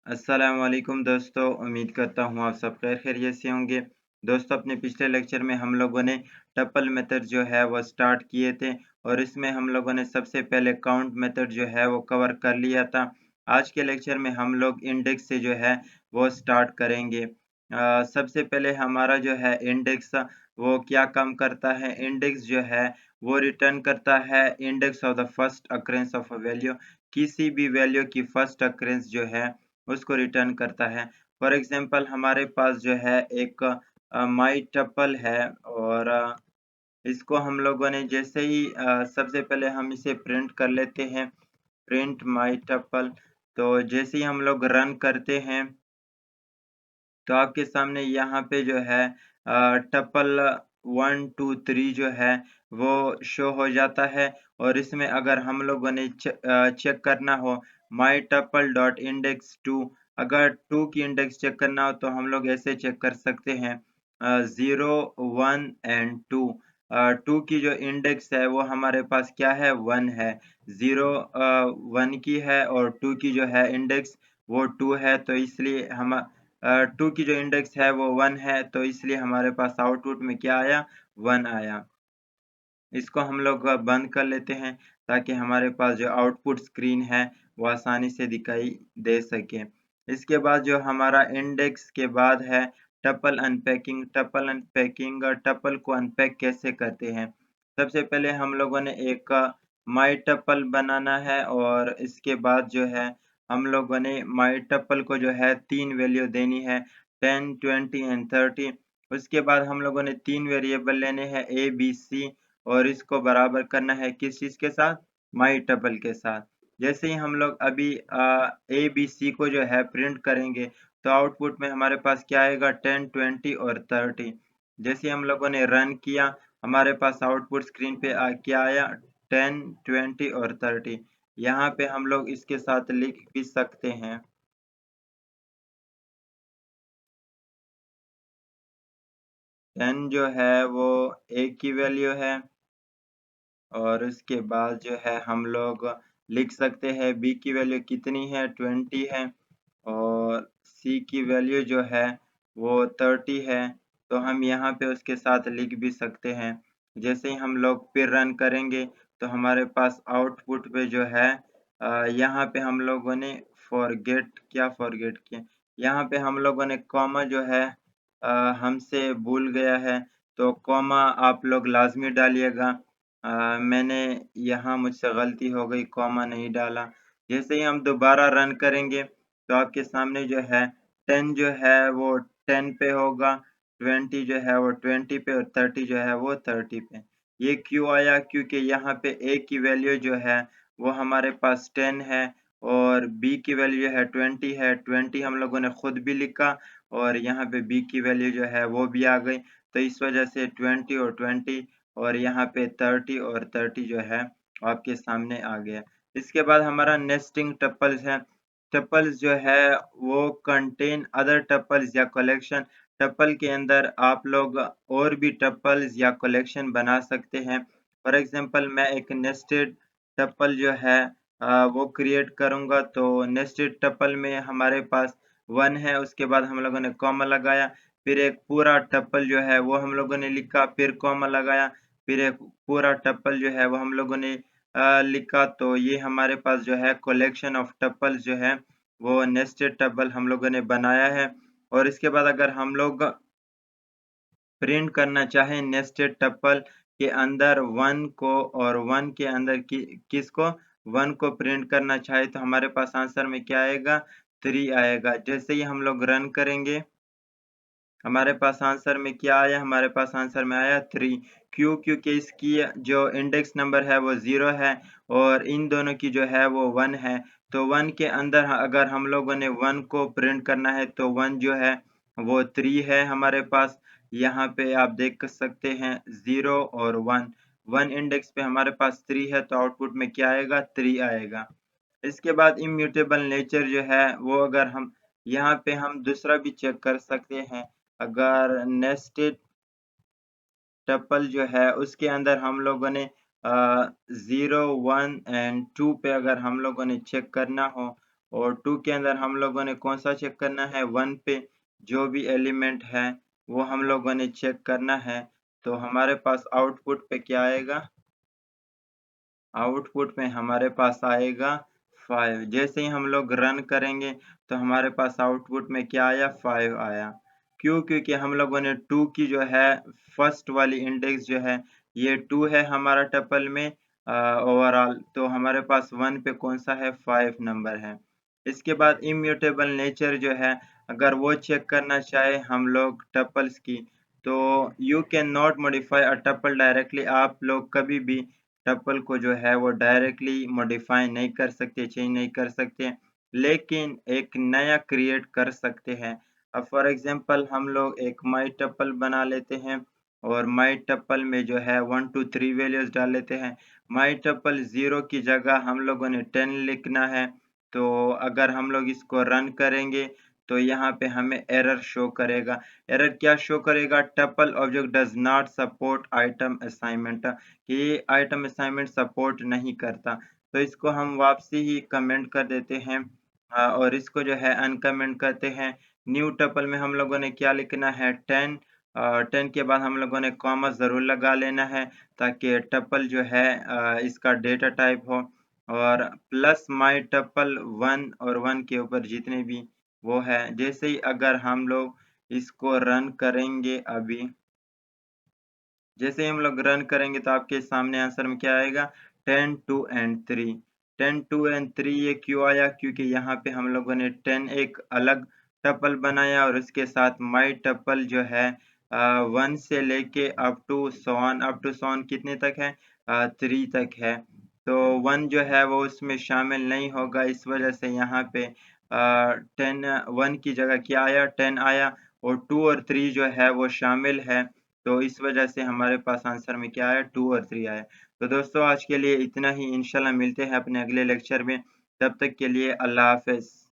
अस्सलाम वालेकुम दोस्तों, उम्मीद करता हूँ आप सब खैरियत से होंगे। दोस्तों अपने पिछले लेक्चर में हम लोगों ने टपल मेथड जो है वो स्टार्ट किए थे और इसमें हम लोगों ने सबसे पहले काउंट मेथड जो है वो कवर कर लिया था। आज के लेक्चर में हम लोग इंडेक्स से जो है वो स्टार्ट करेंगे। सबसे पहले हमारा जो है इंडेक्स वो क्या काम करता है? इंडेक्स जो है वो रिटर्न करता है index of the first occurrence of a value. किसी भी वैल्यू की फर्स्ट अकरेंस जो है उसको रिटर्न करता है। फॉर एग्ज़ाम्पल हमारे पास जो है एक माई टपल है और इसको हम लोगों ने जैसे ही सबसे पहले हम इसे प्रिंट कर लेते हैं, प्रिंट माई टपल। तो जैसे ही हम लोग रन करते हैं तो आपके सामने यहाँ पे जो है टपल 1, 2, 3 जो है वो शो हो जाता है और इसमें अगर हम लोगों ने चेक करना हो माई टपल डॉट इंडेक्स 2 अगर 2 की इंडेक्स चेक करना हो तो हम लोग ऐसे चेक कर सकते हैं 0, 1 एंड 2। 2 की जो इंडेक्स है वो हमारे पास क्या है 1 है। 0 1 की है और 2 की जो है इंडेक्स वो 2 है तो इसलिए 2 की जो इंडेक्स है वो 1 है, तो इसलिए हमारे पास आउटपुट में क्या आया 1 आया। इसको हम लोग बंद कर लेते हैं ताकि हमारे पास जो आउटपुट स्क्रीन है वो आसानी से दिखाई दे सके। इसके बाद जो हमारा इंडेक्स के बाद है tuple unpacking. Tuple unpacking tuple को अनपैक कैसे करते हैं? सबसे पहले हम लोगों ने एक माय टपल बनाना है और इसके बाद जो है हम लोगों ने माय टपल को जो है 3 वैल्यू देनी है 10, 20 एंड 30। उसके बाद हम लोगों ने 3 वेरिएबल लेने हैं ए, बी, सी और इसको बराबर करना है किस चीज़ के साथ? माई टपल के साथ। जैसे ही हम लोग अभी ए, बी, सी को जो है प्रिंट करेंगे, तो आउटपुट में हमारे पास क्या आएगा 10, 20 और 30। जैसे ही हम लोगों ने रन किया, हमारे पास आउटपुट स्क्रीन पे क्या आया 10, 20 और 30। यहाँ पे हम लोग इसके साथ लिख भी सकते हैं 10 जो है वो ए की वैल्यू है और उसके बाद जो है हम लोग लिख सकते हैं बी की वैल्यू कितनी है 20 है और सी की वैल्यू जो है वो 30 है। तो हम यहाँ पे उसके साथ लिख भी सकते हैं। जैसे ही हम लोग फिर रन करेंगे तो हमारे पास आउटपुट पे जो है यहाँ पे हम लोगों ने फॉरगेट किया? यहाँ पे हम लोगों ने कॉमा जो है अ, हमसे भूल गया है तो कॉमा आप लोग लाज़मी डालिएगा। मैंने यहाँ मुझसे गलती हो गई कॉमा नहीं डाला। जैसे ही हम दोबारा रन करेंगे तो आपके सामने जो है 10 जो है वो 10 पे होगा, 20 जो है वो 20 पे और 30 जो है वो 30 पे। ये क्यों आया? क्योंकि यहाँ पे A की वैल्यू जो है वो हमारे पास 10 है और B की वैल्यू जो है 20 है। 20 हम लोगों ने खुद भी लिखा और यहाँ पे B की वैल्यू जो है वो भी आ गई। तो इस वजह से 20 और 20 और यहाँ पे 30 और 30 जो है आपके सामने आ गया। इसके बाद हमारा नेस्टिंग टपल्स है। टपल्स जो है वो कंटेन अदर टपल्स या कलेक्शन। टपल के अंदर आप लोग और भी टपल्स या कलेक्शन बना सकते हैं। फॉर एग्ज़ाम्पल मैं एक नेस्टेड टपल जो है वो क्रिएट करूँगा तो नेस्टेड टपल में हमारे पास 1 है, उसके बाद हम लोगों ने कॉमा लगाया, फिर एक पूरा टपल जो है वो हम लोगों ने लिखा, फिर कॉमा लगाया, फिर एक पूरा टपल जो है वो हम लोगों ने लिखा तो ये हमारे पास जो है कलेक्शन ऑफ टपल्स जो है वो नेस्टेड टपल हम लोगों ने बनाया है। और इसके बाद अगर हम लोग प्रिंट करना चाहें नेस्टेड टपल के अंदर 1 को और 1 के अंदर किसको 1 को प्रिंट करना चाहे तो हमारे पास आंसर में क्या आएगा 3 आएगा। जैसे ही हम लोग रन करेंगे हमारे पास आंसर में क्या आया? हमारे पास आंसर में आया 3। क्यों? क्योंकि इसकी जो इंडेक्स नंबर है वो 0 है और इन दोनों की जो है वो 1 है। तो 1 के अंदर अगर हम लोगों ने 1 को प्रिंट करना है तो 1 जो है वो 3 है हमारे पास। यहाँ पे आप देख सकते हैं 0 और 1। 1 इंडेक्स पे हमारे पास 3 है तो आउटपुट में क्या आएगा? 3 आएगा। इसके बाद इम्यूटेबल नेचर जो है वो अगर हम यहाँ पे हम दूसरा भी चेक कर सकते हैं। अगर नेस्टेड टपल जो है उसके अंदर हम लोगों ने 0, 1 एंड 2 पे अगर हम लोगों ने चेक करना हो और 2 के अंदर हम लोगों ने कौन-सा चेक करना है 1 पे जो भी एलिमेंट है वो हम लोगों ने चेक करना है। तो हमारे पास आउटपुट पे क्या आएगा? आउटपुट में हमारे पास आएगा 5। जैसे ही हम लोग रन करेंगे तो हमारे पास आउटपुट में क्या आया 5 आया। क्यों? क्योंकि हम लोगों ने 2 की जो है फर्स्ट वाली इंडेक्स जो है ये 2 है हमारा टपल में ओवरऑल, तो हमारे पास 1 पे कौन-सा है 5 नंबर है। इसके बाद इम्यूटेबल नेचर जो है अगर वो चेक करना चाहे हम लोग टपल्स की, तो you can not modify a tuple directly. आप लोग कभी भी टपल को जो है वो डायरेक्टली मॉडिफाई नहीं कर सकते, चेंज नहीं कर सकते, लेकिन एक नया क्रिएट कर सकते हैं। अब फॉर एग्ज़ाम्पल हम लोग एक माय टपल बना लेते हैं और माय टपल में जो है 1 2 3 वैल्यूज़ डाल लेते हैं। माय टपल 0 की जगह हम लोगों ने 10 लिखना है, तो अगर हम लोग इसको रन करेंगे तो यहाँ पे हमें एरर शो करेगा। एरर क्या शो करेगा? Tuple object does not support item assignment, ये आइटम असाइनमेंट सपोर्ट नहीं करता। तो इसको हम वापसी ही कमेंट कर देते हैं और इसको जो है अनकमेंट करते हैं। न्यू टपल में हम लोगों ने क्या लिखना है 10, 10 के बाद हम लोगों ने कॉमा ज़रूर लगा लेना है ताकि टपल जो है इसका डेटा टाइप हो, और प्लस माय टपल 1 और 1 के ऊपर जितने भी वो है। जैसे ही अगर हम लोग इसको रन करेंगे अभी, जैसे ही हम लोग रन करेंगे तो आपके सामने आंसर में क्या आएगा 10 2 एंड 3। 10 2 एंड 3 ये क्यों आया? क्योंकि यहाँ पे हम लोगों ने 10 एक अलग टपल बनाया और उसके साथ माय टपल जो है 1 से लेके अप टू सो ऑन कितने तक है 3 तक है। तो 1 जो है वो उसमें शामिल नहीं होगा, इस वजह से यहाँ पे 10 1 की जगह क्या आया 10 आया, और 2 और 3 जो है वो शामिल है। तो इस वजह से हमारे पास आंसर में क्या आया 2 और 3 आया। तो दोस्तों आज के लिए इतना ही, इंशाल्लाह मिलते हैं अपने अगले लेक्चर में। तब तक के लिए अल्लाह हाफ़िज़।